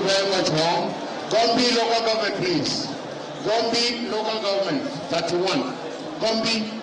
very much, Hong. Gombe local government, please. Gombe local government, 31. Gombe.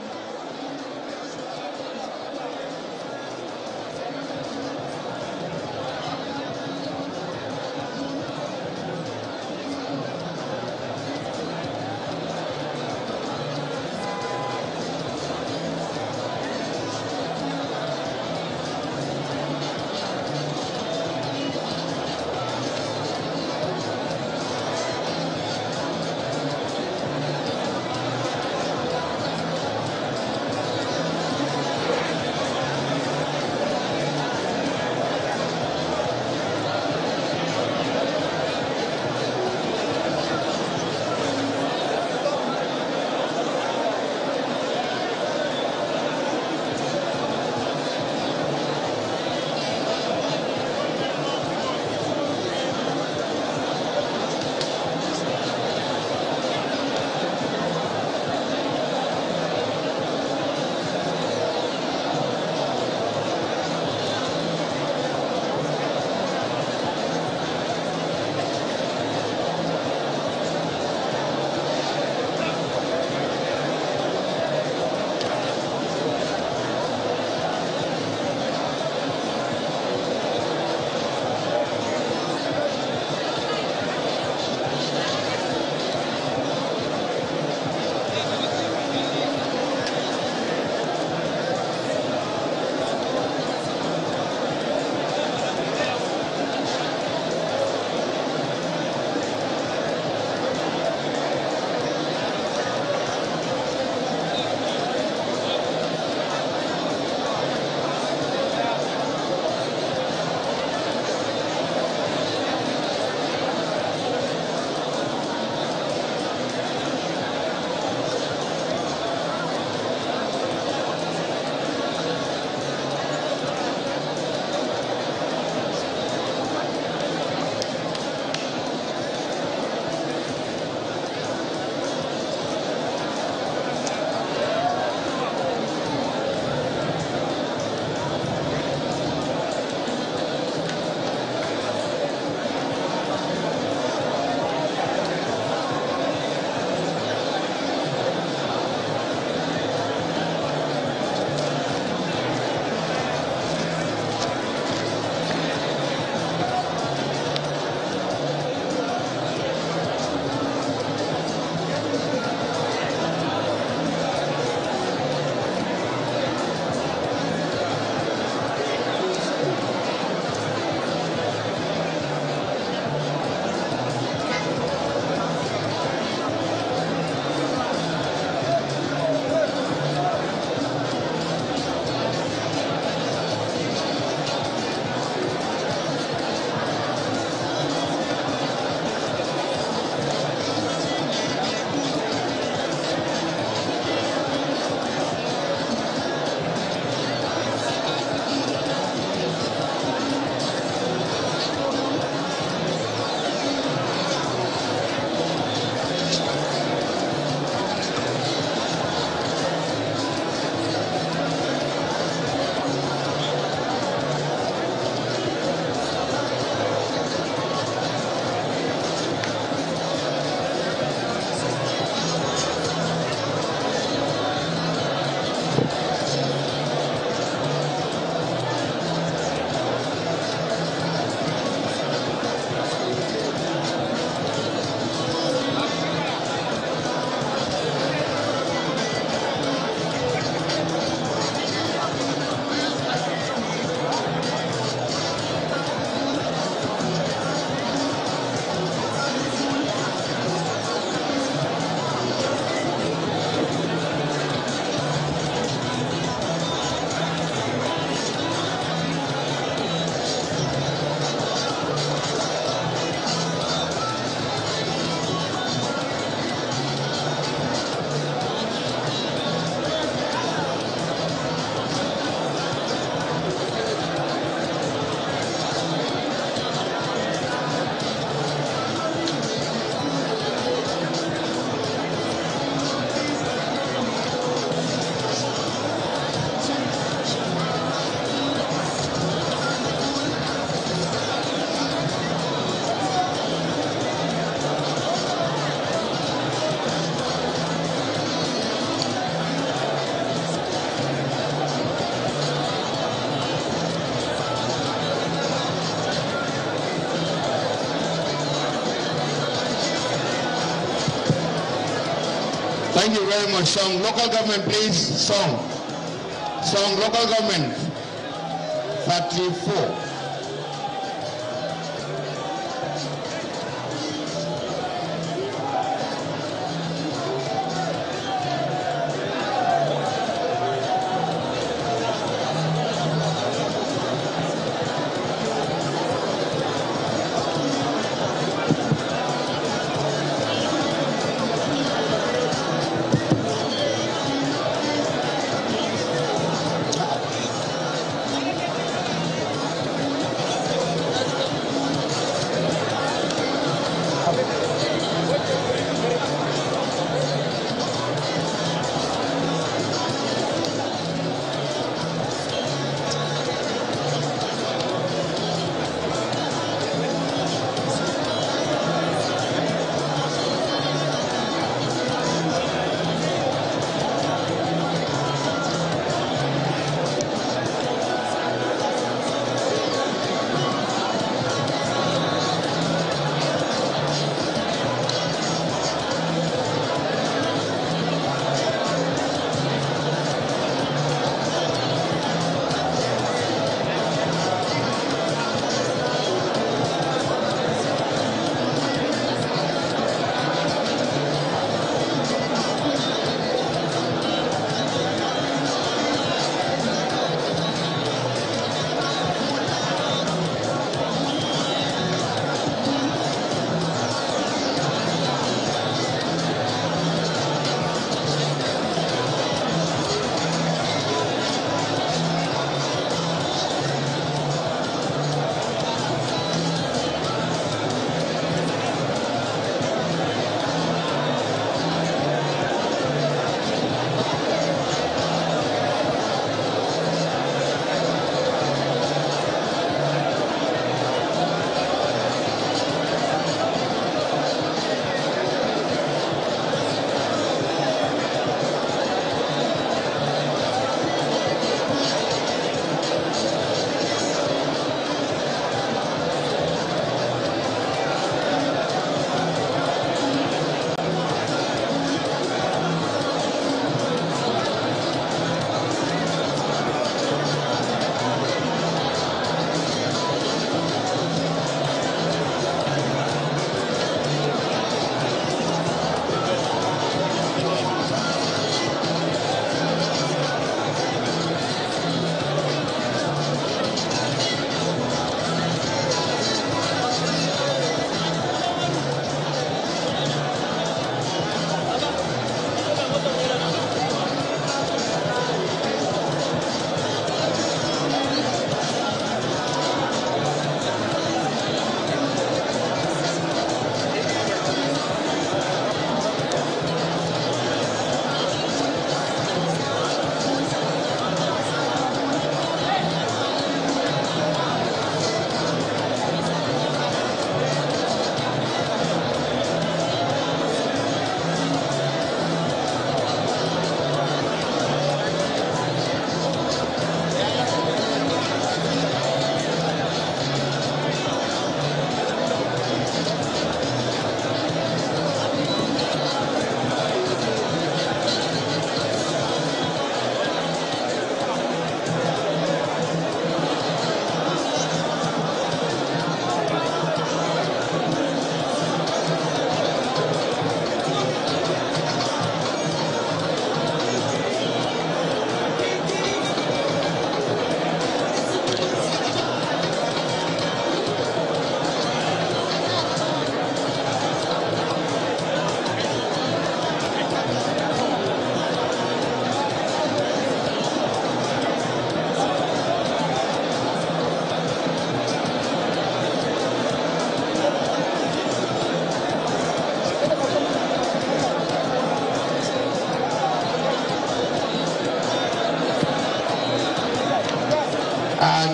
Thank you very much. Song, local government, please. Song. Song, local government. 34.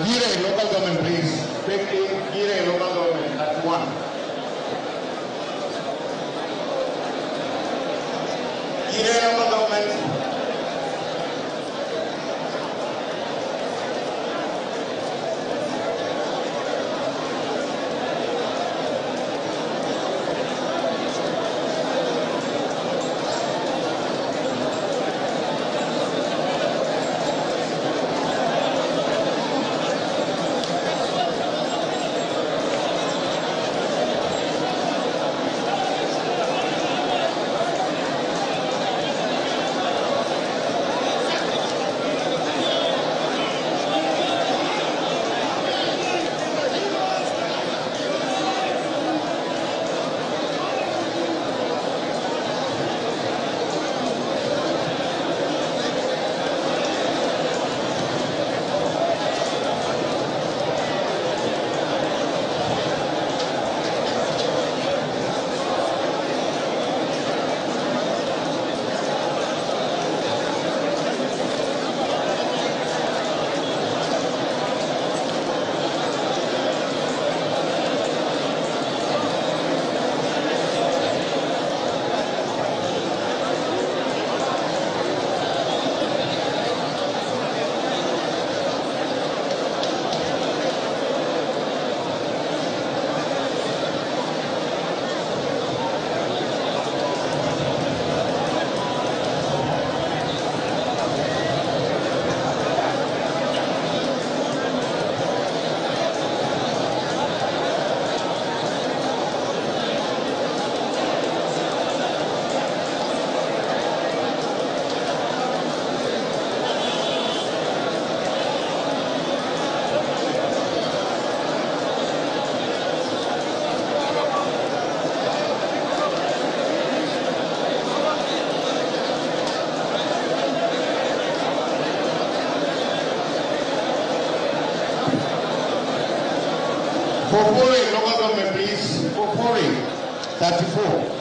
Gire, local government, please. Quickly, Gire, local government, that's one. Gire, local government. Fintiri local government, please. Fintiri, 34.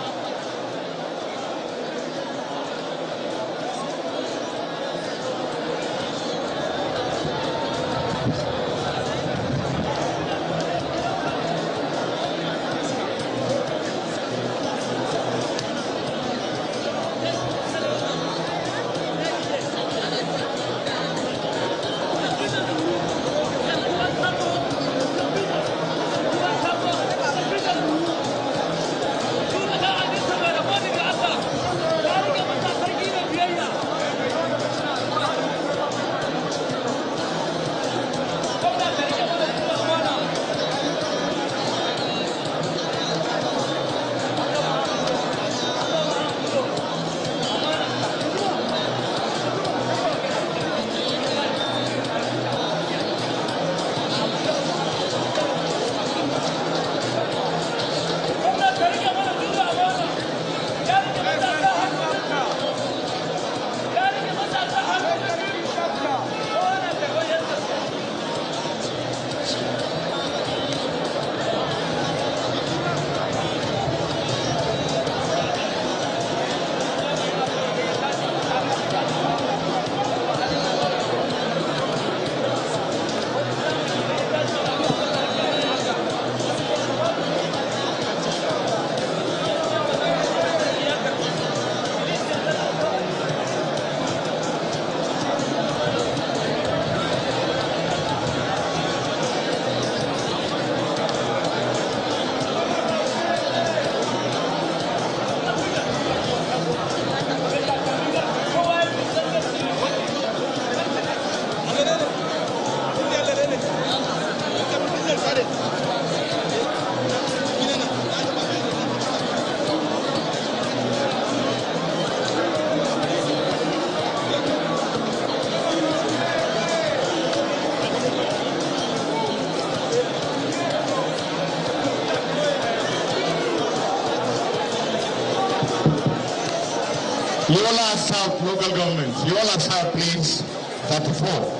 Yola South local government. Yola South, please. 34.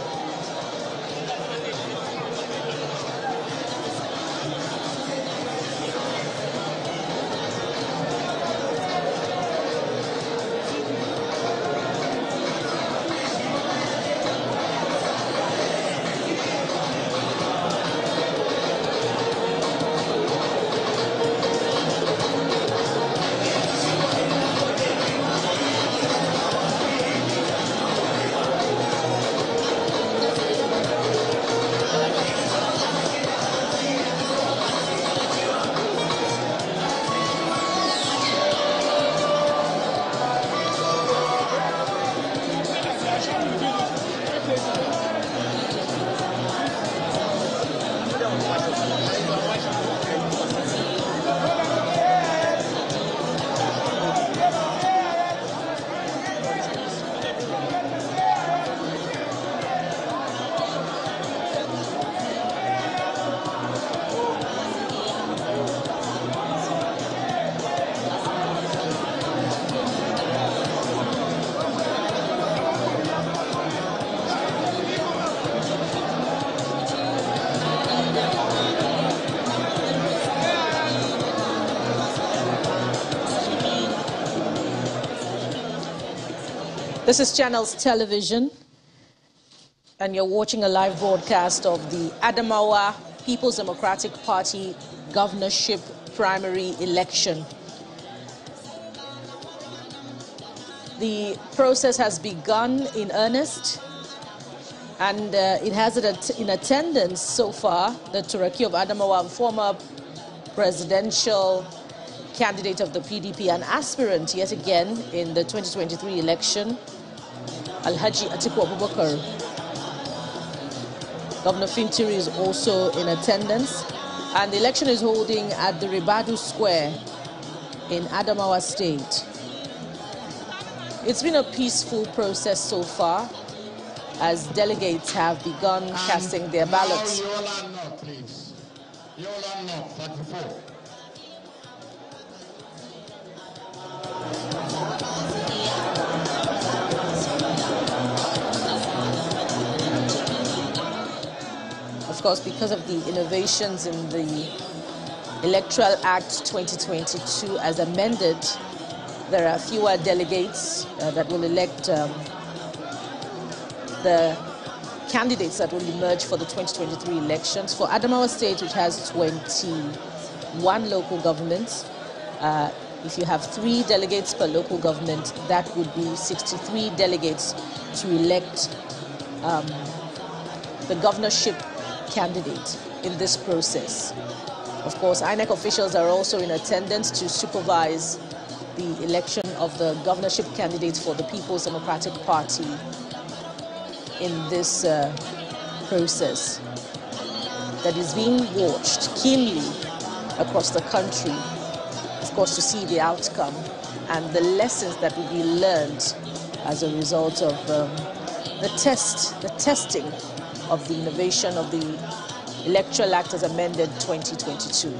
This is Channels Television, and you're watching a live broadcast of the Adamawa People's Democratic Party Governorship Primary Election. The process has begun in earnest, and it has it in attendance so far the Turaki of Adamawa, former presidential candidate of the PDP, an aspirant yet again in the 2023 election, Alhaji Atiku Abubakar. Governor Fintiri is also in attendance, and the election is holding at the Ribadu Square in Adamawa State. It's been a peaceful process so far, as delegates have begun casting their ballots. Yola North, please. Yola North, 34. Of course, because of the innovations in the Electoral Act 2022 as amended, there are fewer delegates that will elect the candidates that will emerge for the 2023 elections. For Adamawa State, which has 21 local governments, if you have 3 delegates per local government, that would be 63 delegates to elect the governorship candidate in this process. Of course, INEC officials are also in attendance to supervise the election of the governorship candidates for the People's Democratic Party in this process that is being watched keenly across the country, of course, to see the outcome and the lessons that will be learned as a result of the testing of the innovation of the Electoral Act as amended 2022.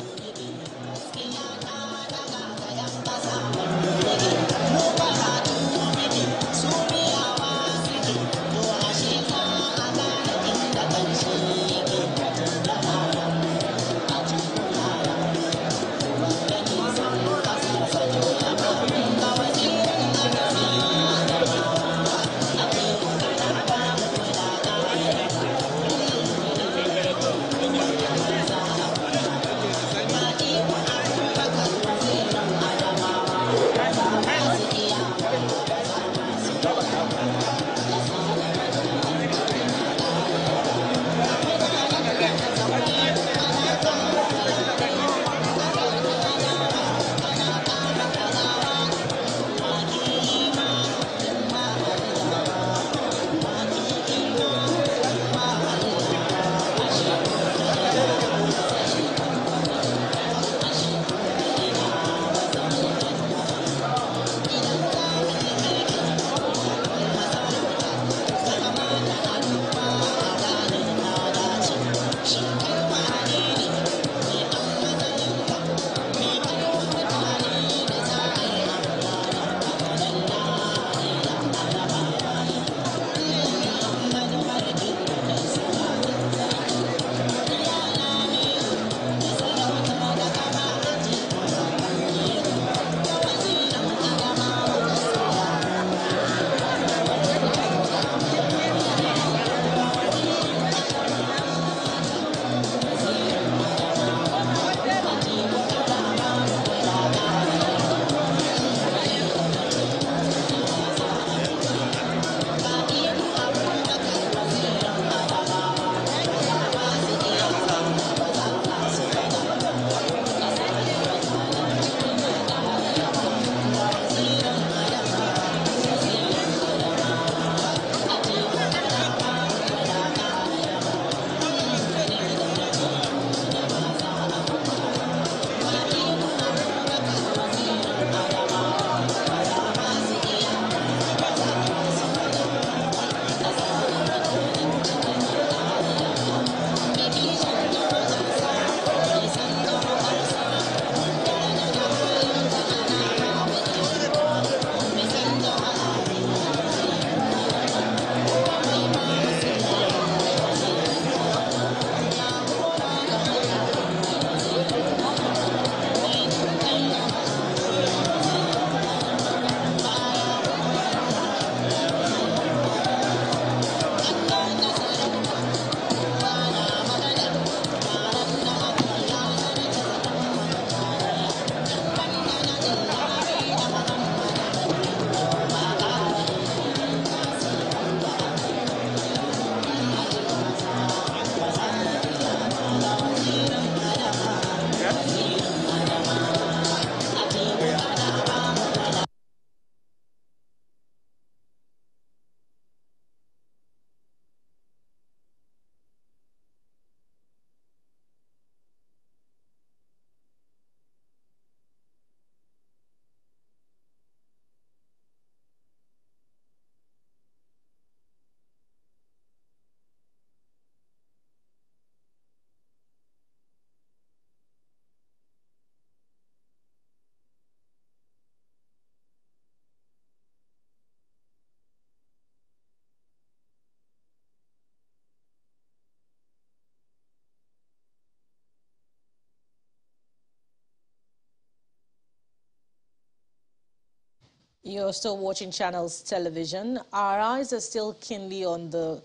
You're still watching Channels Television. Our eyes are still keenly on the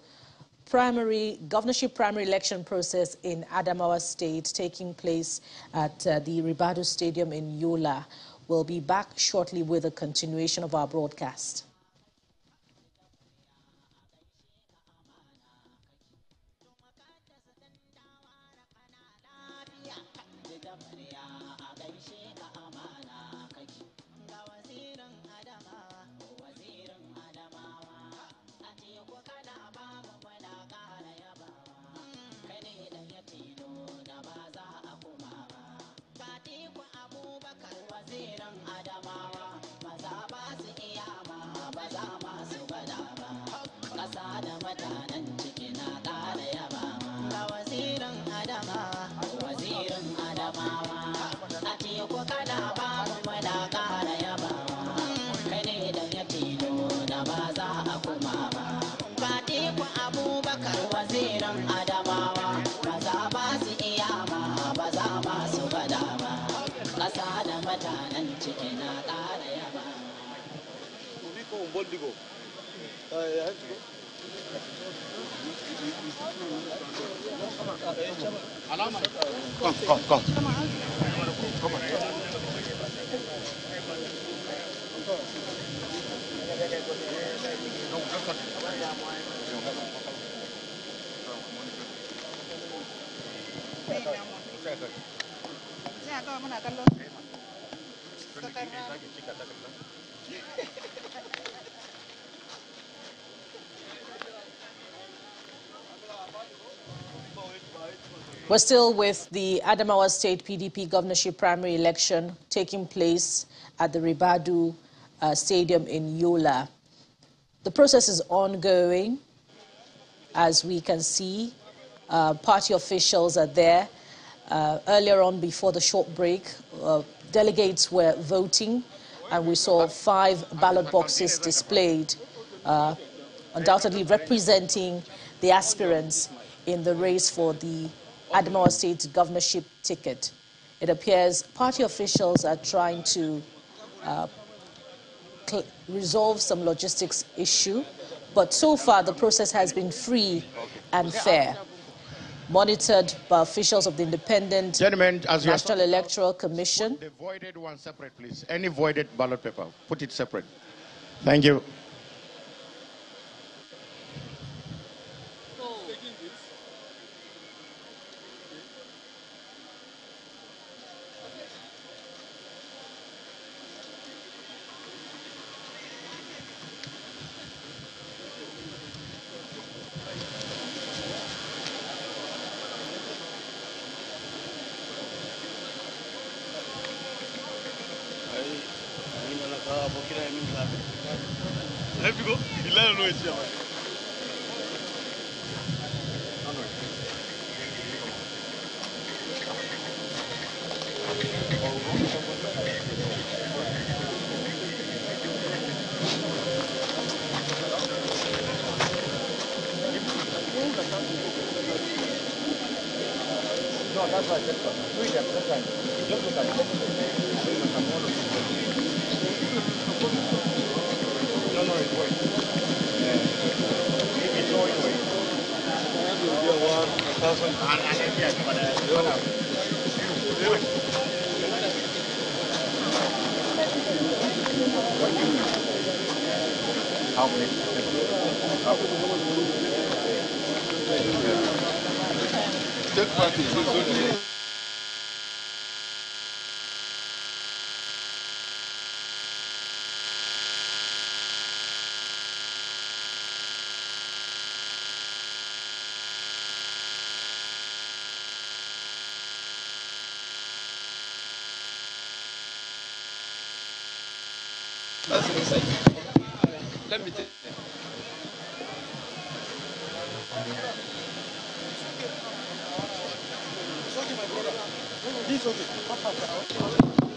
governorship primary election process in Adamawa State taking place at the Ribadu Stadium in Yola. We'll be back shortly with a continuation of our broadcast. Come. We're still with the Adamawa State PDP governorship primary election taking place at the Ribadu Stadium in Yola. The process is ongoing. As we can see, party officials are there. Earlier on, before the short break, delegates were voting, and we saw 5 ballot boxes displayed, undoubtedly representing the aspirants in the race for the Adamawa State governorship ticket. It appears party officials are trying to resolve some logistics issue, but so far the process has been free and fair. Monitored by officials of the Independent National Electoral Commission. Put the voided one separate, please. Any voided ballot paper, put it separate. Thank you. No, that's right. That's right. Just look at it. No, it's working. It's showing way. Third party is only. That's the mistake. Let me take it. It's okay, my brother. It's okay.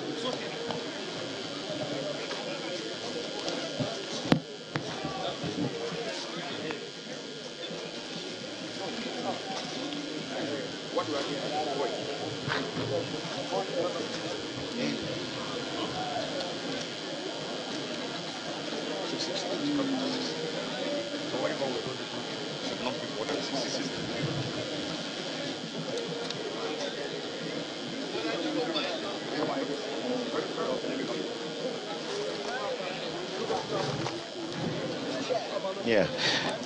It's okay. What do I do? Yeah.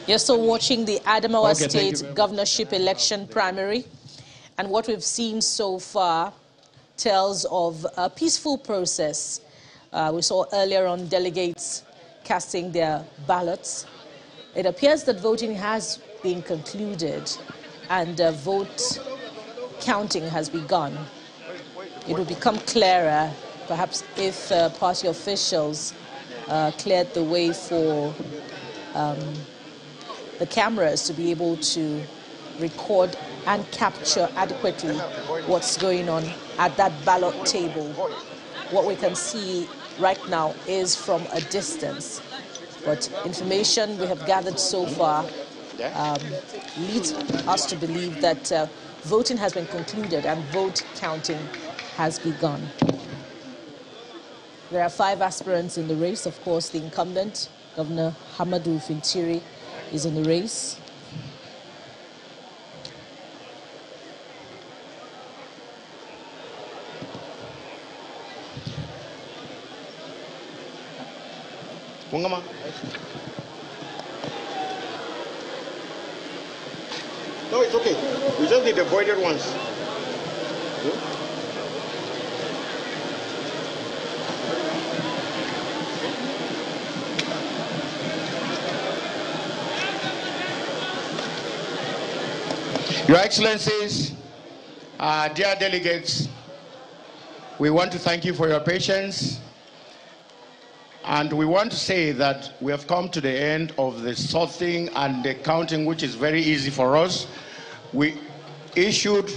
You're still watching the Adamawa State Governorship election primary. And what we've seen so far tells of a peaceful process. We saw earlier on delegates casting their ballots. It appears that voting has been concluded and vote counting has begun. It will become clearer, perhaps, if party officials cleared the way for the cameras to be able to record and capture adequately what's going on at that ballot table. What we can see right now is from a distance, but information we have gathered so far leads us to believe that voting has been concluded and vote counting has begun. There are 5 aspirants in the race. Of course, the incumbent, Governor Hamadu Fintiri, is in the race. Pungama. No, it's okay. We just need the voided ones. Your Excellencies, dear delegates, we want to thank you for your patience. And we want to say that we have come to the end of the sorting and the counting, which is very easy for us. We issued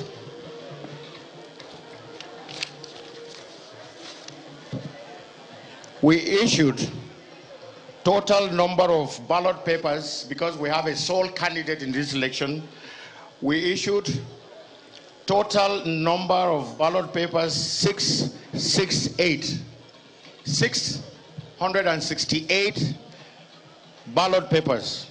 total number of ballot papers because we have a sole candidate in this election. We issued total number of ballot papers 668. 668 ballot papers.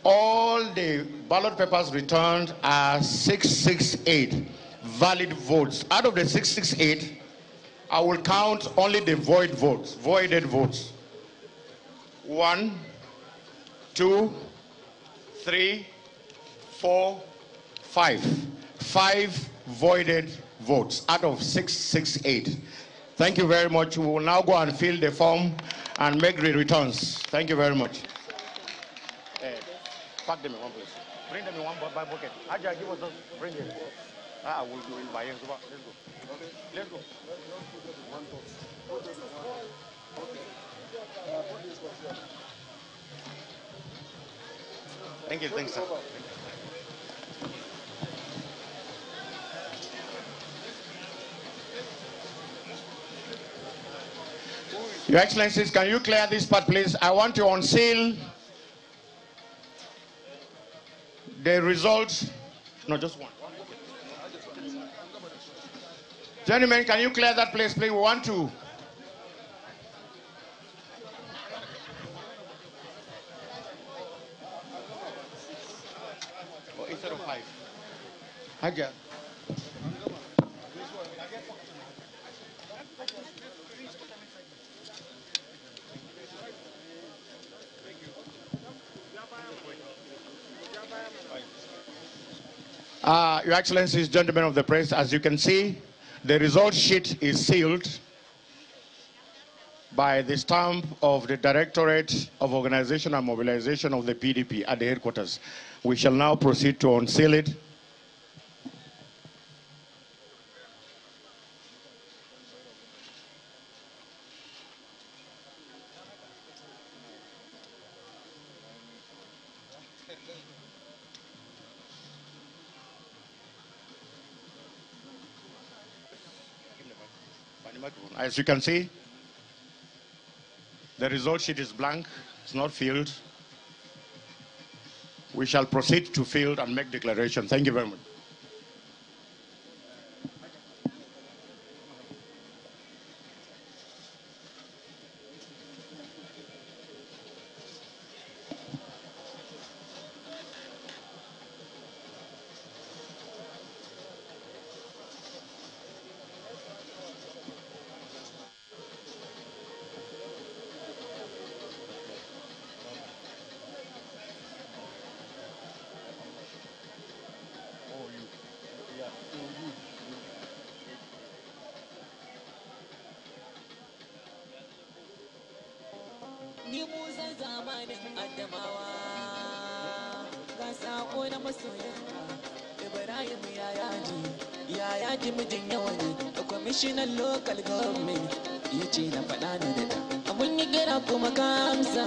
All the ballot papers returned are 668 valid votes. Out of the 668, I will count only the voided votes. 1, 2, 3, 4, 5. 5 voided votes out of 668. Thank you very much. We will now go and fill the form and make the returns. Thank you very much. Pack them in one place. Bring them in one bucket. Aja, give us those. Bring them. We'll do it by hands. Let's go. Okay. Let's go. Thank you. Thanks, sir. Your Excellencies, can you clear this part, please? I want to unseal the results. No, just one. Gentlemen, can you clear that place, please? We want to. Oh, instead of 5. Haja. Your Excellencies, gentlemen of the press, as you can see, the result sheet is sealed by the stamp of the Directorate of Organization and Mobilization of the PDP at the headquarters. We shall now proceed to unseal it. As you can see, the result sheet is blank, it's not filled. We shall proceed to fill and make declaration. Thank you very much. ni musa zamanin Adamawa ga sako na masoyanka Ibrahim ya yaji mijin yawa ne da kwamishinan local government ya ce na faɗa na daɗa abun yi kira kuma kamsa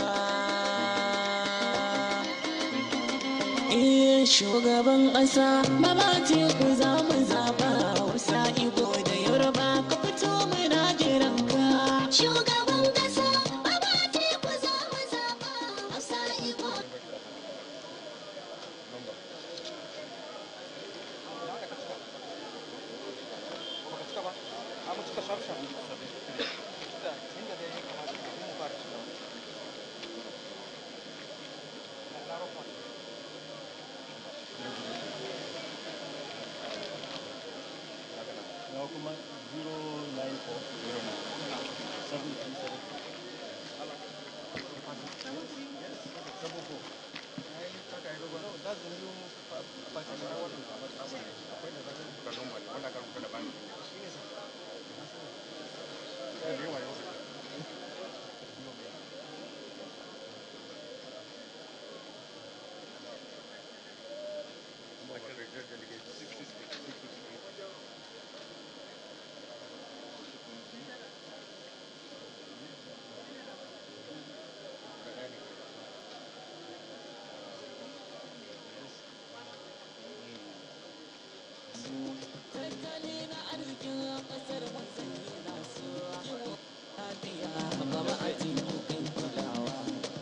shugaban ƙasa mama ce ku za mu zaɓa wasa Igbo da Yoruba ka fito muna jiran ka shugaban ƙasa mama ce ku za mu zaɓa wasa Igbo kuma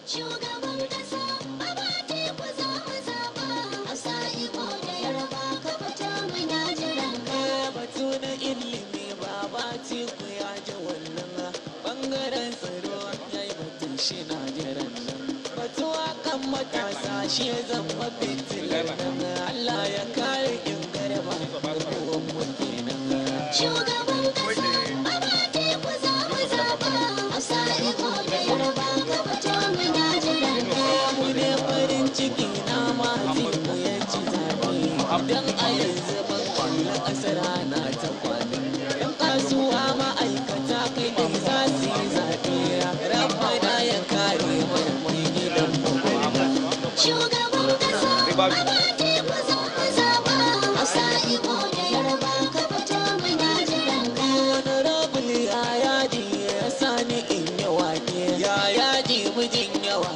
shugaban ƙasa mama ce ku za mu zaɓa wasa Igbo da Yoruba ka fito muna jiran ka batu na ilimi baba ce ku ya ji wannan bangaren tsaro ya yi batun shi na jiran nan batu akan matasa shi ya zama fitilar nan Allah ya kare in garba abubuwan mu kenan shugaban ƙasa mama ce ku za mu zaɓa wasa Igbo da Yoruba ka fito muna jiran ka mu ne farin ciki na ma ku ya ci zaɓe don a yanzu ban kwallo ƙasar na ta kwallo ɗan kasuwa ma'aikata kai da za su yi zaɓe rabbana ya kare mana mai gidan mu shugaban ƙasa mama ce ku za mu zaɓa wasa Igbo da Yoruba ka fito muna jiran ka wani rabul ya yaji ya sani in yi wake ya yaji mijin yawa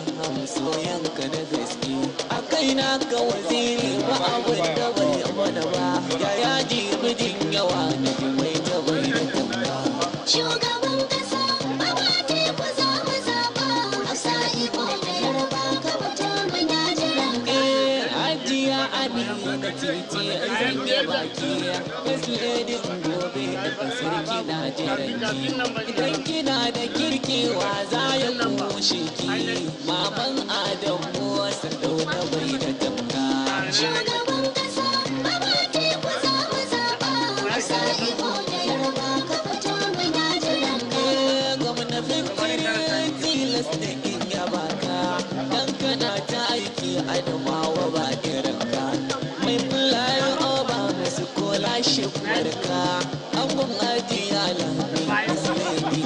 soyanka na gaske a kaina ka waziri ba abin da bai mana ba ya yaji mijin yawa na mai ta bai da tamba shugaban ƙasa mama ce ku za mu zaɓa wasa Igbo da Yoruba ka fito muna jiran ka ajiya amina titi zan yi baki wasu ledin gobe da sarki na jiran ki idan kina da kirki wa za ya kushe ki maman Adamu Sardauna bai da tamka shugaban ƙasa mama ce ku za mu zaɓa wasa Igbo da Yoruba ka fito muna jiran ka gwamna Fintiri tilas da in yaba ka dan kana ta aiki Adamawa ba irin ka mai fulayen oba masu kola shi barka abun ajiya lambi masu laifi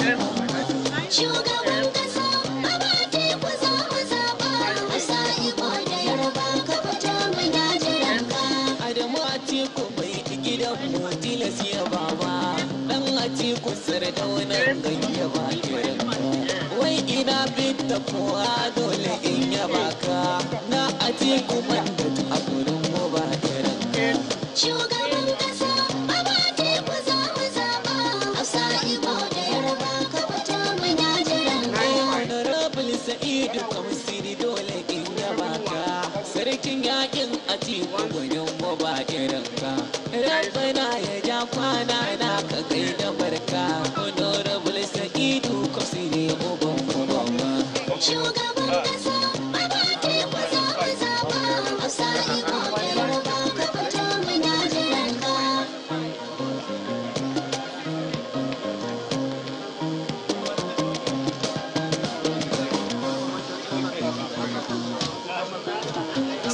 shugaban ƙasa mama ce ku za mu zaɓa wasa Igbo da Yoruba ka fito muna jiran ka Adamu Atiku bai gidan mu tilas ya baba dan Atiku Sardauna gayya ba irin ka wai ina fita kowa dole in yaba ka na Atiku man da a gurin mu ba irin ka shugaban ƙasa mama ce ku za mu zaɓa wasa Igbo da Yoruba ka fito muna jiran ka honorable Sa'idu Kamsiri dole in yaba ka sarkin yakin Atiku gwanin mu ba irin ka rabbana ya ja kwana na ka kai da barka honorable Sa'idu Kamsiri uban babba shugaban ƙasa mama ce ku za mu zaɓa wasa Igbo da Yoruba ka fito muna jiran ka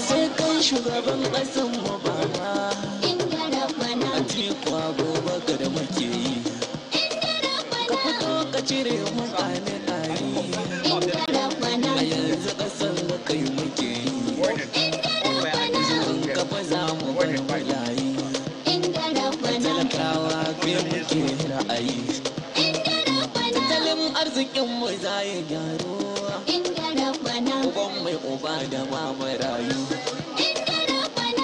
sai kan shugaban ƙasan mu baba inda rabbana Atiku Abubakar muke yi inda rabbana ka fito ka cire mu ƙanin ayi inda rabbana gyaro uban mai uba da mamarayu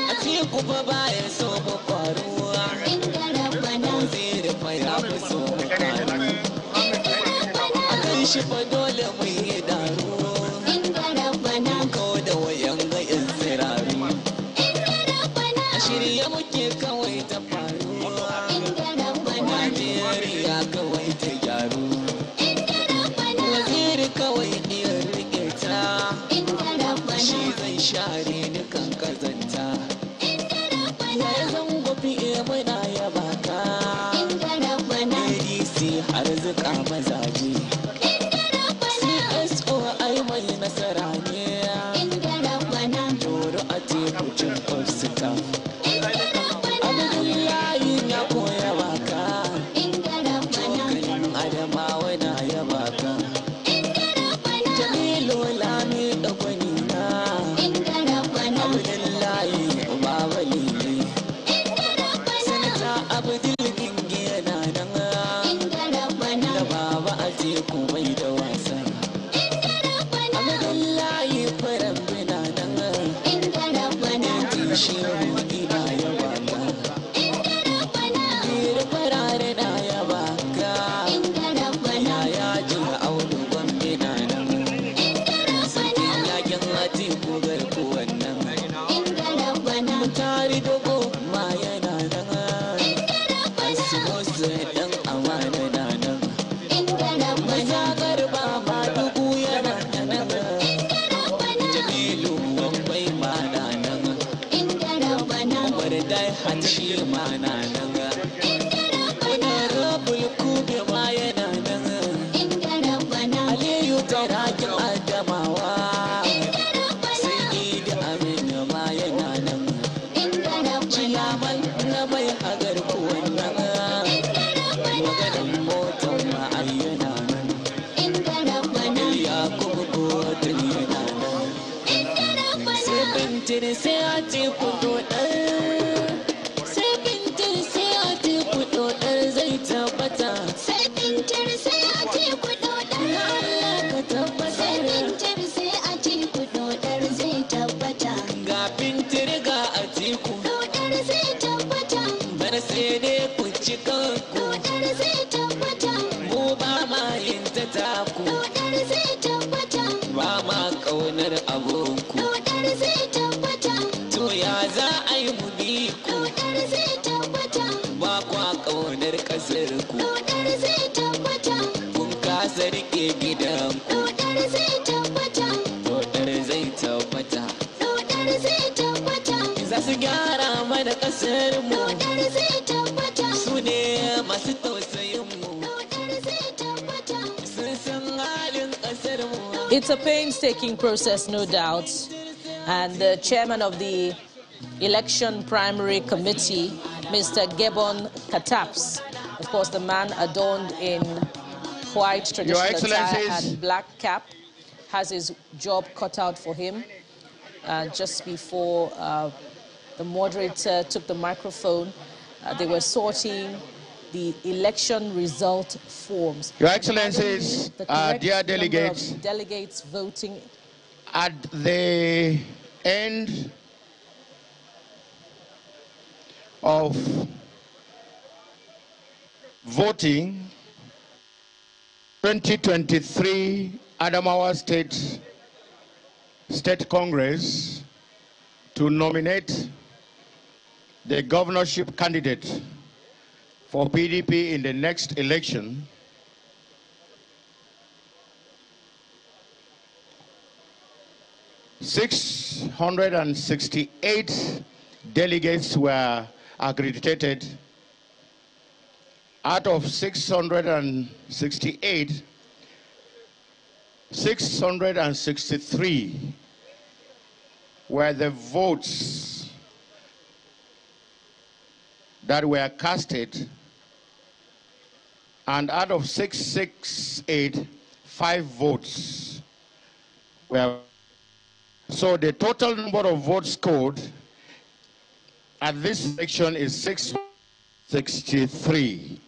a cikin kuma baya so mu faruwa zai rufa ya fi so mu faru a kan shi fa dole mu yi daro kawo da wayan ga yan tsiraru a shirya muke kawai ta faruwa Najeriya kawai ta gyaru waziri kawai iya rike ta shi zai share ni kan kazanta ya zango fiye muna yaba ka ADC har zuka mazaje CSO ai mai nasara ne joro a tekucin ofsita Abdullahi ya koya baka cokalin Adamawa na yaba ka Jamilu Lami da gwani na Abdullahi Baba Lili Sanata Abdul Gingi yana nan da Baba a teku bai da wasa Abdullahi faran bina nan Shehu ina yaba ka Biri farare na yaba ka Yaya jin audu gwambe na nan Sarkin yakin hati ko garkuwan nan Mutari dogo ma yana nan Asibosu ɗan amana na nan Maza garba ma dubu yana nan Jamilu wambai ma na nan Umar dai hanshi ma na nan Honorable Kube ma yana nan Aliyu Tarakin Adamawa Sai Idi Aminu ma yana nan Ciyaman na mai hagar kuwan nan Maganin motar ma ayyana nan Yakubu Kowatul yana nan Sai Fintiri sai a ce kudu Sai Fintiri sai a ce kudu zai tabbata Allah ka tabbatar Ga Fintiri ga Atiku Bar sai dai ku ci kanku Mu ba ma yin ta taku Ba ma ƙaunar abonku To ya za a yi mu bi ku Ba kwa ƙaunar ƙasar ku Kun kasa riƙe gidanku Dodar zai tabbata Za su gyara mana ƙasar mu Su ne masu tausayin mu Sun san halin ƙasar mu It's a painstaking process, no doubt. And the chairman of the election primary committee, Mr. Gebon Kataps, of course, the man adorned in white traditional attire and black cap, has his job cut out for him. Just before the moderator took the microphone, they were sorting the election result forms. Your Excellencies, dear delegates voting. At the end of voting, 2023 Adamawa State Congress to nominate the governorship candidate for PDP in the next election, ...668 delegates were accredited. Out of 668, 663 were the votes that were casted, and out of 668, 5 votes were. So the total number of votes scored at this election is 663.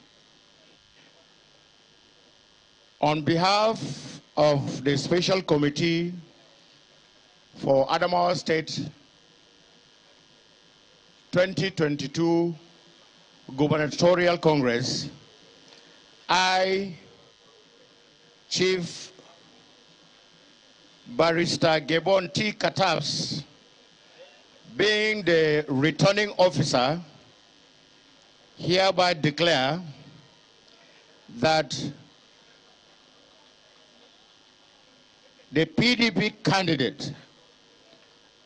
On behalf of the Special Committee for Adamawa State 2022 Gubernatorial Congress, I, Chief Barrister Gebon T. Katabs, being the returning officer, hereby declare that the PDP candidate,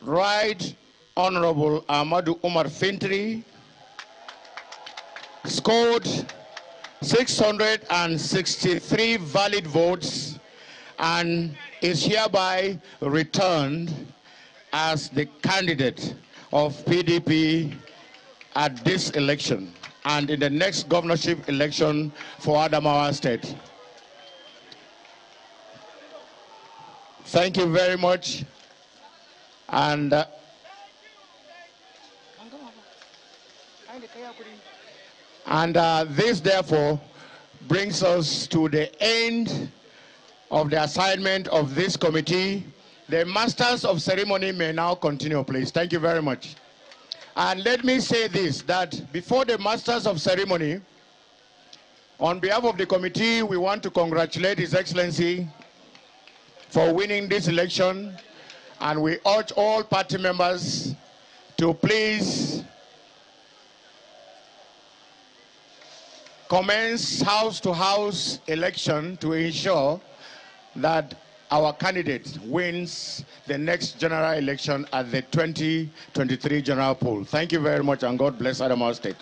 Right Honorable Ahmadu Umar Fintiri, scored 663 valid votes and is hereby returned as the candidate of PDP at this election and in the next governorship election for Adamawa State. Thank you very much. And this, therefore, brings us to the end of the assignment of this committee. The Masters of Ceremony may now continue, please. Thank you very much. And let me say this, that before the Masters of Ceremony, on behalf of the committee, we want to congratulate His Excellency for winning this election, and we urge all party members to please commence house-to-house election to ensure that our candidate wins the next general election at the 2023 general poll. Thank you very much, and God bless Adamawa State.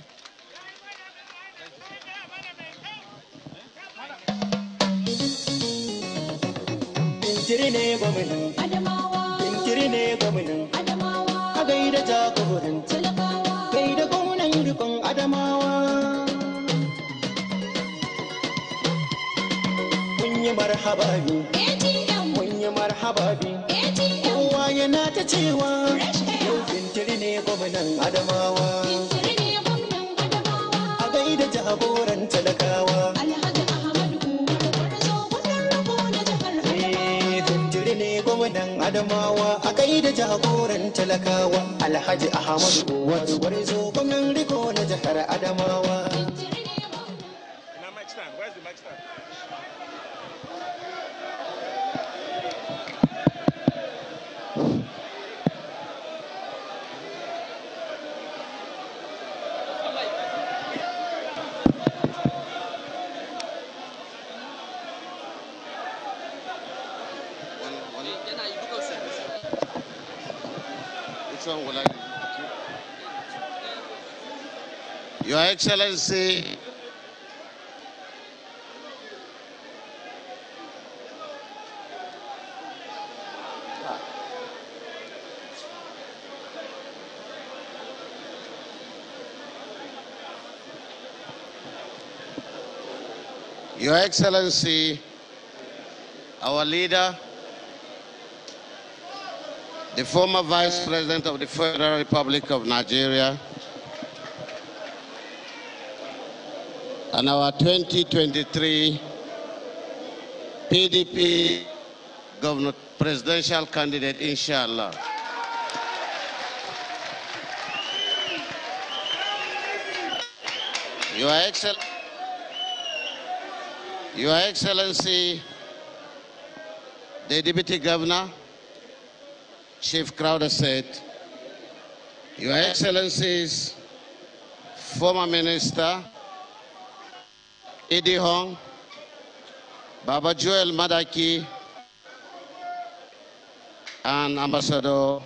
Fintiri ne gwamnan Adamawa, Fintiri ne gwamnan Adamawa, a gaida jagoran talakawa, gaida gwamnan rikon Adamawa. Mun yi marhaba bi, ATM, mun yi marhaba bi, ATM, kowa yana ta cewa, yau Fintiri ne gwamnan Adamawa, Fintiri ne gwamnan Adamawa, a gaida jagoran talakawa. Adamawa a gaida jagoran talakawa Alhaji Ahmadu Gwarzo gwamnan riko na jihar Adamawa. Where's the mic stand? Your Excellency, Your Excellency, our leader, the former Vice President of the Federal Republic of Nigeria, and our 2023 PDP presidential candidate, inshallah. Your Excellency, the Deputy Governor, Chief Crowder said, Your Excellencies, former Minister, Eddie Hong, Baba Joel Madaki, and Ambassador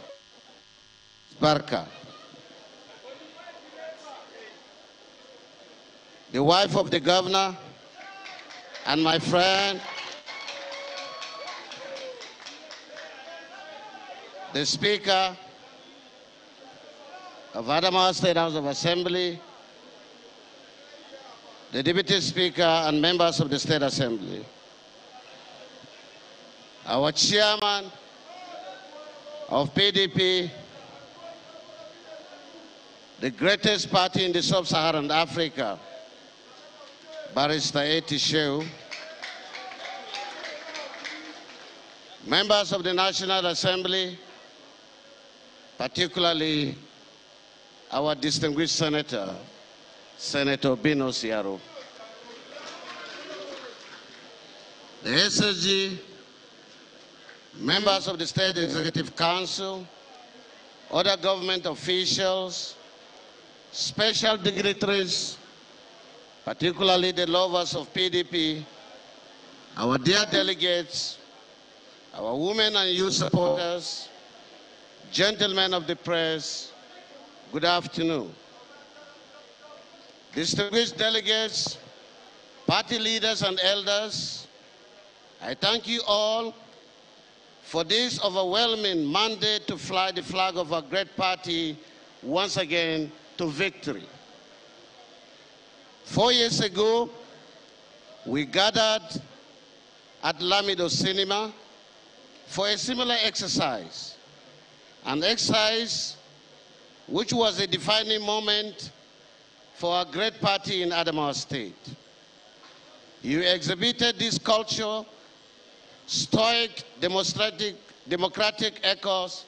Barka. The wife of the governor and my friend, the Speaker of Adamawa State House of Assembly, the Deputy Speaker and members of the State Assembly, our Chairman of PDP, the greatest party in the sub-Saharan Africa, Barrister A.T. Shehu, members of the National Assembly, particularly our distinguished Senator, Senator Bino Siaro, the SSG, members of the State Executive Council, other government officials, special dignitaries, particularly the lovers of PDP, our dear delegates, our women and youth supporters, gentlemen of the press, good afternoon. Distinguished delegates, party leaders and elders, I thank you all for this overwhelming mandate to fly the flag of our great party once again to victory. 4 years ago, we gathered at Lamido Cinema for a similar exercise, an exercise which was a defining moment for our great party in Adamawa State. You exhibited this culture, stoic, democratic ethos,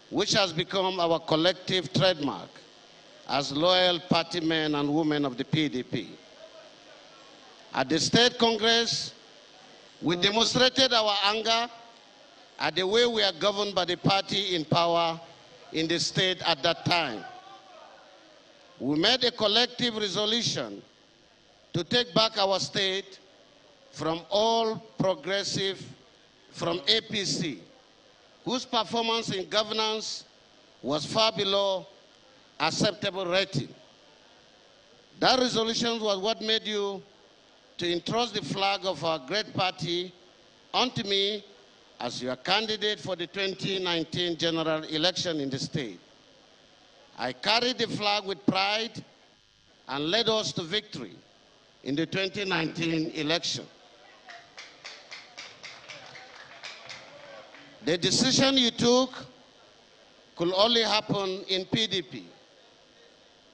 which has become our collective trademark as loyal party men and women of the PDP. At the State Congress, we demonstrated our anger at the way we are governed by the party in power in the state at that time. We made a collective resolution to take back our state from all progressive, from APC, whose performance in governance was far below acceptable rating. That resolution was what made you to entrust the flag of our great party unto me as your candidate for the 2019 general election in the state. I carried the flag with pride and led us to victory in the 2019 election. The decision you took could only happen in PDP,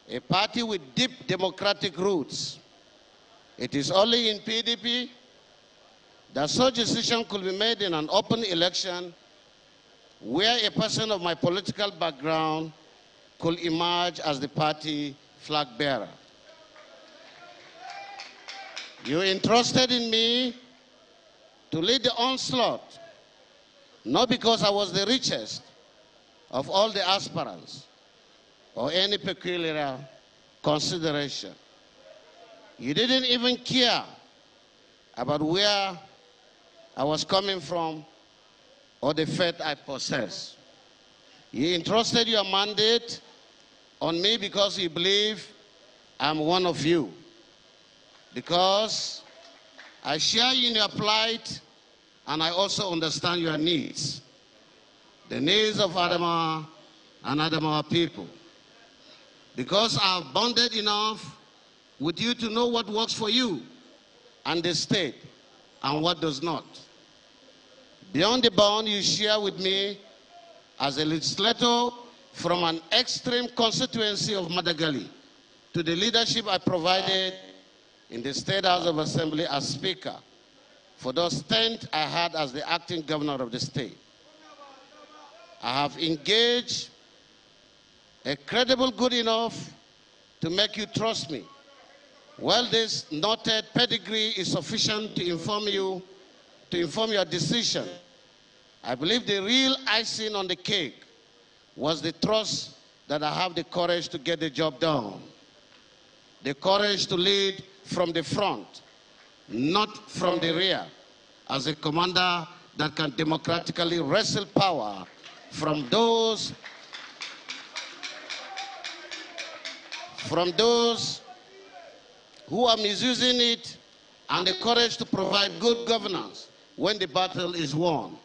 a party with deep democratic roots. It is only in PDP that such decision could be made in an open election where a person of my political background could emerge as the party flag bearer. You entrusted in me to lead the onslaught, not because I was the richest of all the aspirants or any peculiar consideration. You didn't even care about where I was coming from or the faith I possess. You entrusted your mandate on me because you believe I'm one of you, because I share in your plight and I also understand your needs, the needs of Adamawa and Adamawa people, because I've bonded enough with you to know what works for you and the state and what does not. Beyond the bond you share with me as a legislator from an extreme constituency of Madagali to the leadership I provided in the State House of Assembly as Speaker for those stints I had as the acting governor of the state. I have engaged a credible good enough to make you trust me. Well, this noted pedigree is sufficient to inform your decision. I believe the real icing on the cake was the trust that I have the courage to get the job done. The courage to lead from the front, not from the rear, as a commander that can democratically wrestle power from those who are misusing it, and the courage to provide good governance when the battle is won.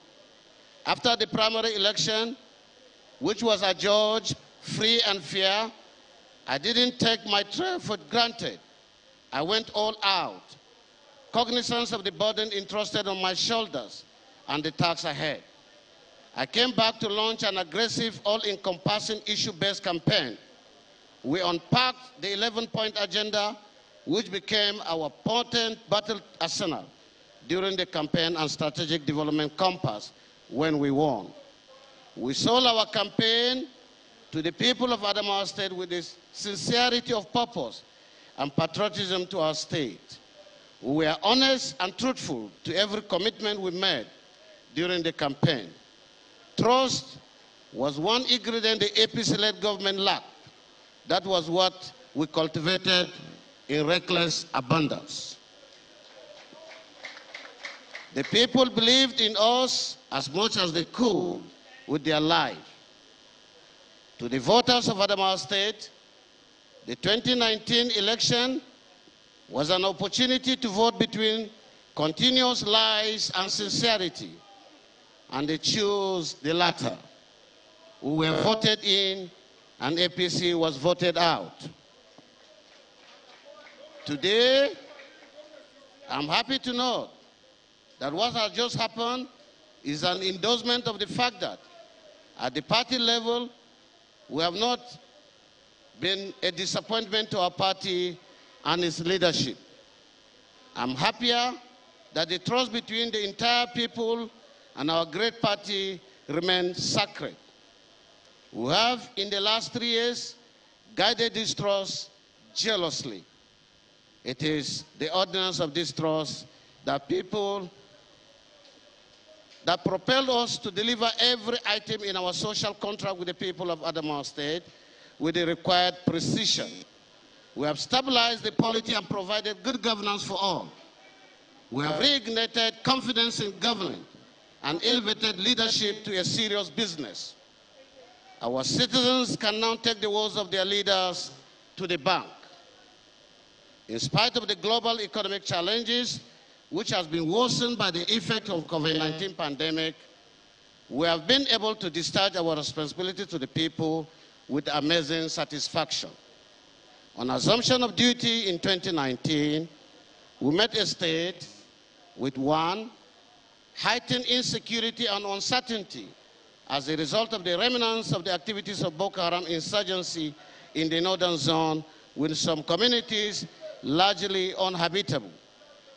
After the primary election, which was adjudged free and fair, I didn't take my triumph for granted. I went all out, cognizance of the burden entrusted on my shoulders and the task ahead. I came back to launch an aggressive, all-encompassing, issue-based campaign. We unpacked the 11-point agenda, which became our potent battle arsenal, during the campaign and strategic development compass when we won. We sold our campaign to the people of Adamawa State with the sincerity of purpose and patriotism to our state. We were honest and truthful to every commitment we made during the campaign. Trust was one ingredient the APC-led government lacked. That was what we cultivated in reckless abundance. The people believed in us as much as they could with their life. To the voters of Adamawa State, the 2019 election was an opportunity to vote between continuous lies and sincerity, and they chose the latter. We were voted in, and APC was voted out. Today, I'm happy to note that what has just happened is an endorsement of the fact that at the party level, we have not been a disappointment to our party and its leadership. I'm happier that the trust between the entire people and our great party remains sacred. We have, in the last 3 years, guided this trust jealously. It is the ordinance of this trust that propelled us to deliver every item in our social contract with the people of Adamawa State with the required precision. We have stabilized the polity and provided good governance for all. We have reignited confidence in government and elevated leadership to a serious business. Our citizens can now take the words of their leaders to the bank. In spite of the global economic challenges, which has been worsened by the effect of COVID-19 pandemic, we have been able to discharge our responsibility to the people with amazing satisfaction. On assumption of duty in 2019, we met a state with one, heightened insecurity and uncertainty as a result of the remnants of the activities of Boko Haram insurgency in the northern zone, with some communities largely uninhabitable.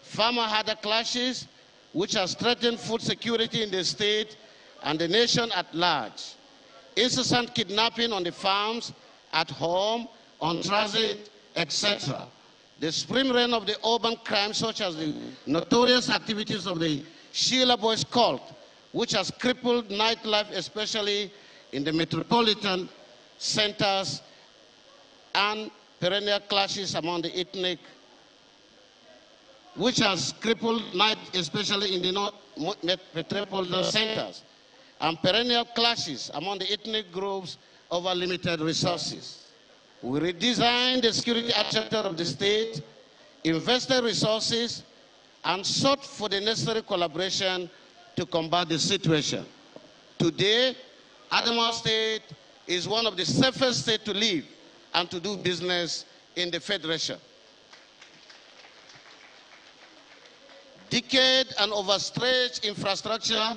Farmer-herder clashes, which has threatened food security in the state and the nation at large. Incessant kidnapping on the farms, at home, on transit, etc. The spring reign of the urban crime, such as the notorious activities of the Sheila Boys cult, which has crippled nightlife, especially in the metropolitan centers, and perennial clashes among the ethnic, which has crippled night, especially in the metropolitan centers, and perennial clashes among the ethnic groups over limited resources. We redesigned the security architecture of the state, invested resources, and sought for the necessary collaboration to combat the situation. Today, Adamawa State is one of the safest states to live and to do business in the Federation. Decade and overstretched infrastructure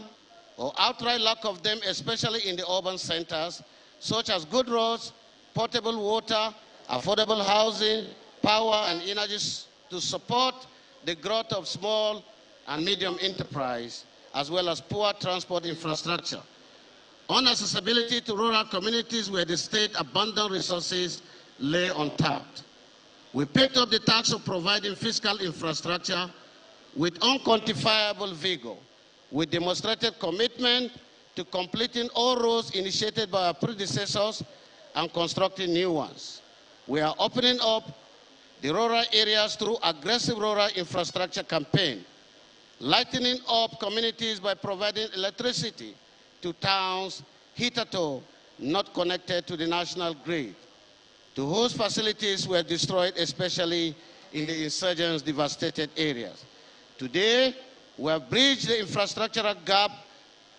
or outright lack of them, especially in the urban centers, such as good roads, potable water, affordable housing, power and energy to support the growth of small and medium enterprise, as well as poor transport infrastructure. Unaccessibility to rural communities where the state abundant resources lay untapped. We picked up the task of providing fiscal infrastructure with unquantifiable vigor. We demonstrated commitment to completing all roads initiated by our predecessors and constructing new ones. We are opening up the rural areas through aggressive rural infrastructure campaign, lightening up communities by providing electricity to towns hitherto not connected to the national grid, to whose facilities were destroyed, especially in the insurgents' devastated areas. Today, we have bridged the infrastructural gap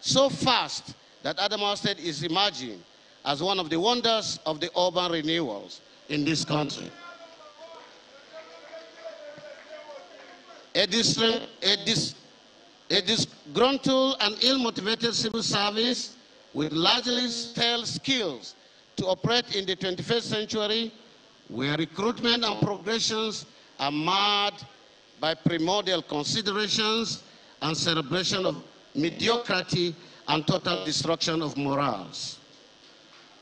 so fast that Adamawa State is emerging as one of the wonders of the urban renewals in this country. A disgruntled and ill-motivated civil service with largely stale skills to operate in the 21st century, where recruitment and progressions are marred by primordial considerations and celebration of mediocrity and total destruction of morals.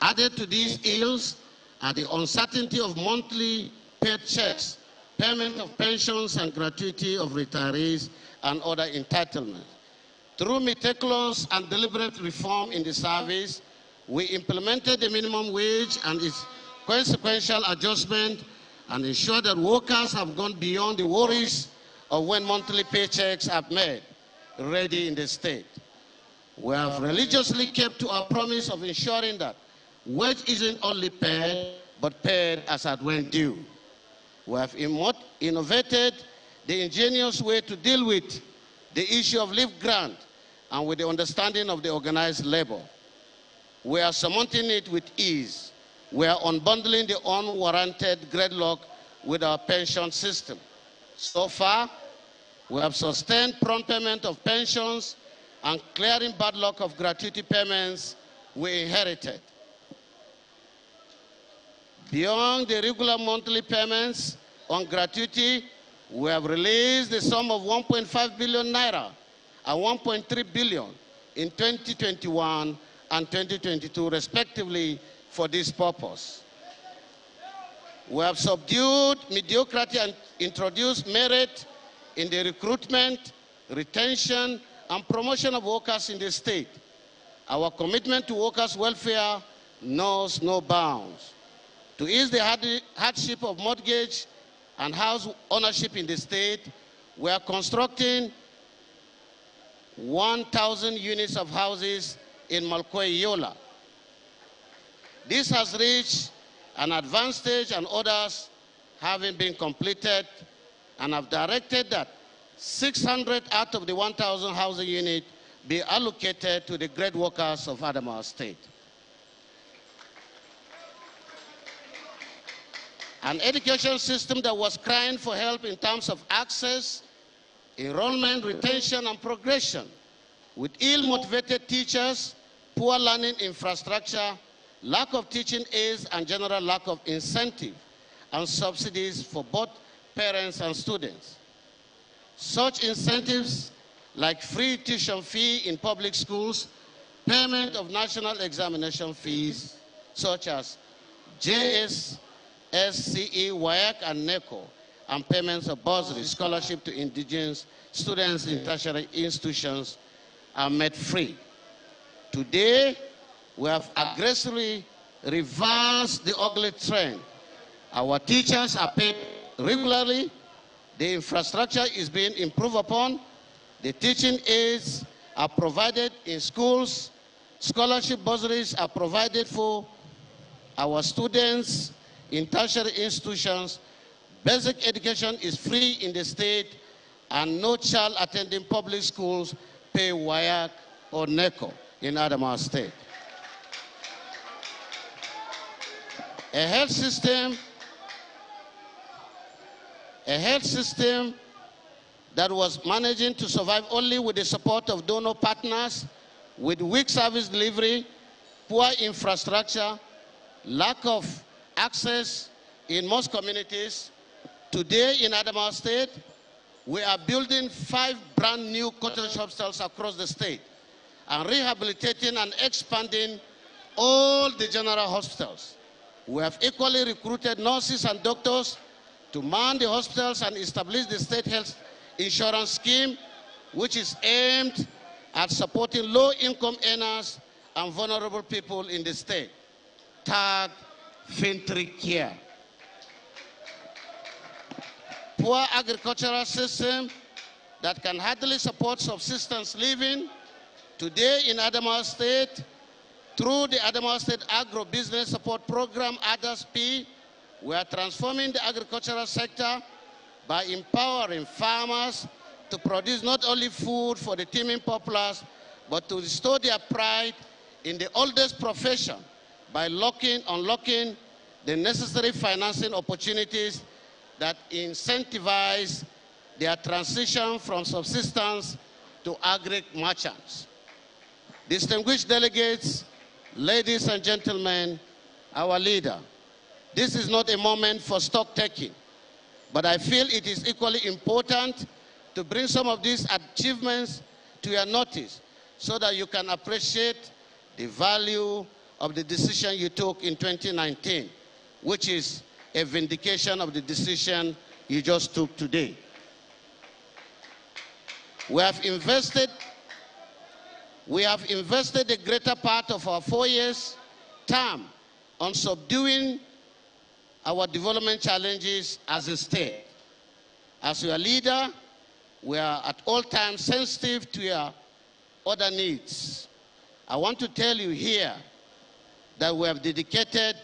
Added to these ills are the uncertainty of monthly paid checks, payment of pensions and gratuity of retirees and other entitlements. Through meticulous and deliberate reform in the service, we implemented the minimum wage and its consequential adjustment and ensured that workers have gone beyond the worries of when monthly paychecks are made ready in the state. We have religiously kept to our promise of ensuring that wage isn't only paid, but paid as at when due. We have innovated the ingenious way to deal with the issue of leave grant and with the understanding of the organized labor. We are surmounting it with ease. We are unbundling the unwarranted gridlock with our pension system. So far, we have sustained prompt payment of pensions and clearing bad luck of gratuity payments we inherited. Beyond the regular monthly payments on gratuity, we have released the sum of 1.5 billion naira and 1.3 billion in 2021 and 2022, respectively, for this purpose. We have subdued mediocrity and introduced merit in the recruitment, retention, and promotion of workers in the state. Our commitment to workers' welfare knows no bounds. To ease the hardship of mortgage and house ownership in the state, we are constructing 1,000 units of houses in Malkoy Yola. This has reached an advanced stage and others having been completed, and have directed that 600 out of the 1,000 housing units be allocated to the great workers of Adamawa State. An education system that was crying for help in terms of access, enrollment, retention, and progression, with ill-motivated teachers, poor learning infrastructure, lack of teaching aids, and general lack of incentive and subsidies for both parents and students. Such incentives like free tuition fee in public schools, payment of national examination fees such as JS, SCE, WAEC, and NECO, and payments of bursary, scholarship to indigenous students in tertiary institutions are made free. Today, we have aggressively reversed the ugly trend. Our teachers are paid regularly, the infrastructure is being improved upon, the teaching aids are provided in schools, scholarship bursaries are provided for our students in tertiary institutions, basic education is free in the state, and no child attending public schools pay WAEC or NECO in Adamawa State. A health system that was managing to survive only with the support of donor partners, with weak service delivery, poor infrastructure, lack of access in most communities. Today in Adamawa State, we are building 5 brand new cottage hospitals across the state and rehabilitating and expanding all the general hospitals. We have equally recruited nurses and doctors to man the hospitals and establish the state health insurance scheme, which is aimed at supporting low-income earners and vulnerable people in the state. Tag Fintiri care. Poor agricultural system that can hardly support subsistence living. Today in Adamawa State, through the Adamawa State Agro-Business Support Program, ADASP, we are transforming the agricultural sector by empowering farmers to produce not only food for the teeming populace, but to restore their pride in the oldest profession by unlocking the necessary financing opportunities that incentivize their transition from subsistence to agri merchants. Distinguished delegates, ladies and gentlemen, our leader, this is not a moment for stock taking, but I feel it is equally important to bring some of these achievements to your notice so that you can appreciate the value of the decision you took in 2019, which is a vindication of the decision you just took today. We have invested the greater part of our 4 years term on subduing our development challenges as a state. As your leader, we are at all times sensitive to your other needs. I want to tell you here that we have dedicated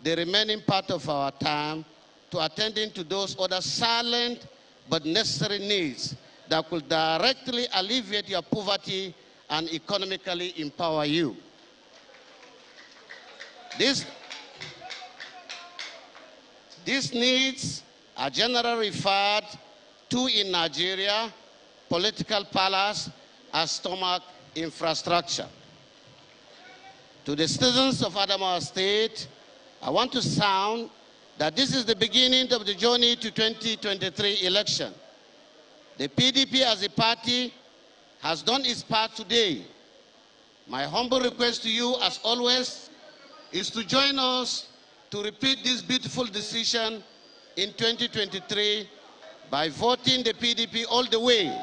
the remaining part of our time to attending to those other silent but necessary needs that could directly alleviate your poverty and economically empower you. These needs are generally referred to in Nigeria, political palace, as stomach infrastructure. To the citizens of Adamawa State, I want to sound that this is the beginning of the journey to 2023 election. The PDP as a party has done its part today. My humble request to you, as always, is to join us to repeat this beautiful decision in 2023 by voting the PDP all the way.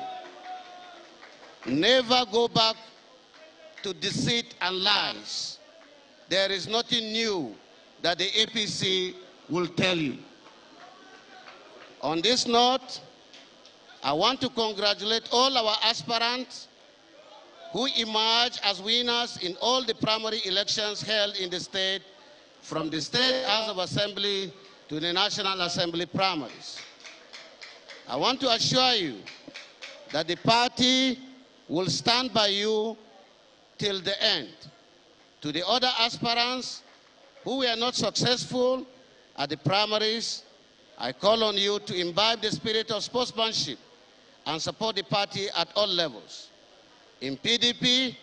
Never go back to deceit and lies. There is nothing new that the APC will tell you. On this note, I want to congratulate all our aspirants who emerged as winners in all the primary elections held in the state, from the State House of Assembly to the National Assembly primaries. I want to assure you that the party will stand by you till the end. To the other aspirants who were not successful at the primaries, I call on you to imbibe the spirit of sportsmanship and support the party at all levels. In PDP,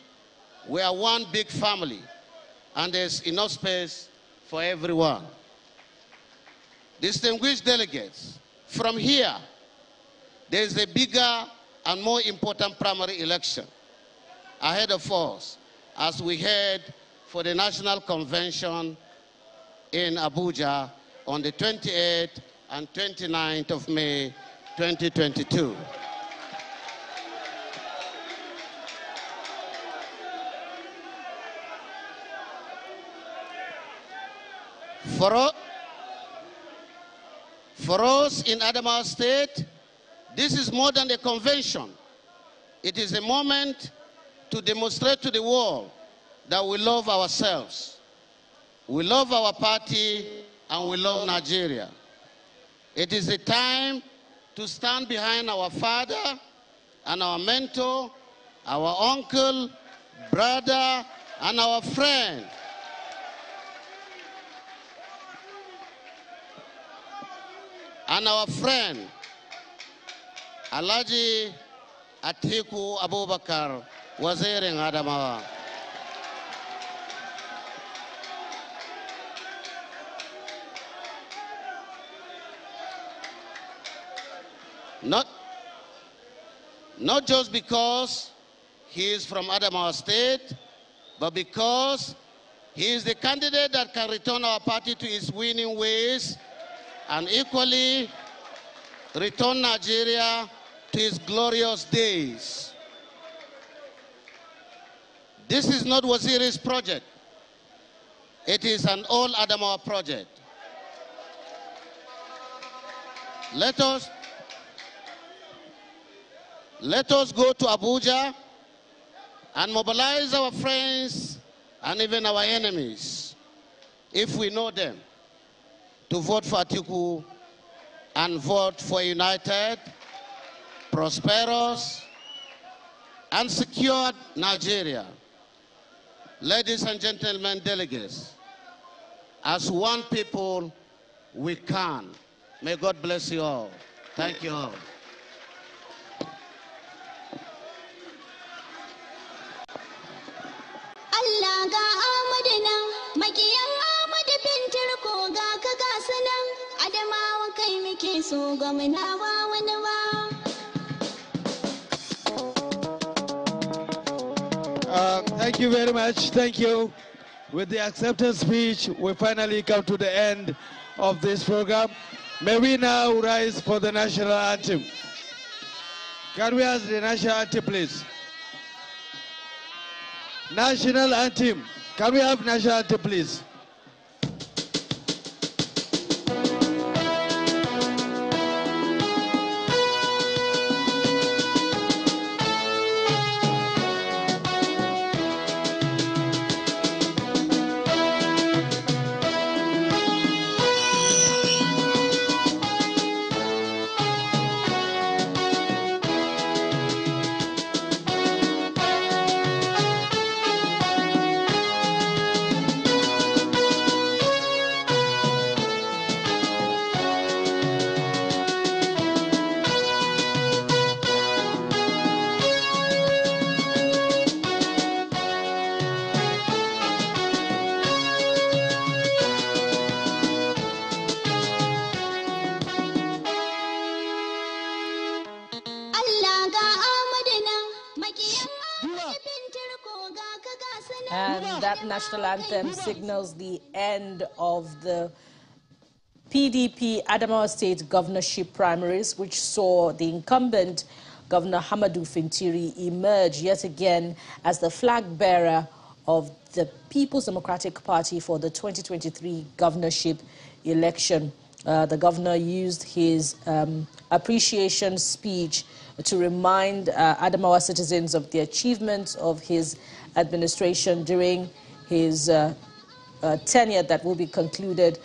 we are one big family, and there's enough space for everyone. Distinguished delegates, from here, there's a bigger and more important primary election ahead of us as we head for the National Convention in Abuja on the 28th and 29th of May, 2022. For us in Adamawa State, this is more than a convention. It is a moment to demonstrate to the world that we love ourselves, we love our party, and we love Nigeria. It is a time to stand behind our father and our mentor, our uncle, brother, and our friend. Alhaji Atiku Abubakar, Wazirin Adamawa. Not just because he is from Adamawa State, but because he is the candidate that can return our party to its winning ways and equally return Nigeria to its glorious days. This is not Waziri's project. It is an all Adamawa project. Let us go to Abuja and mobilize our friends and even our enemies, if we know them, to vote for Atiku and vote for a united, prosperous, and secure Nigeria. Ladies and gentlemen delegates, as one people, we can. May God bless you all. Thank you all. Allah ga Ahmadu nan, makiyan Ahmadu Fintiri ko ga ka gasu nan, Adamawa kai muke so gwamna ba wani ba. Thank you very much. Thank you. With the acceptance speech, we finally come to the end of this program. May we now rise for the national anthem. Can we ask the national anthem, please? National anthem. Can we have national anthem, please? And that national anthem signals the end of the PDP Adamawa State Governorship primaries, which saw the incumbent Governor Hamadu Fintiri emerge yet again as the flag bearer of the People's Democratic Party for the 2023 governorship election. The governor used his appreciation speech to remind Adamawa citizens of the achievements of his administration during his tenure that will be concluded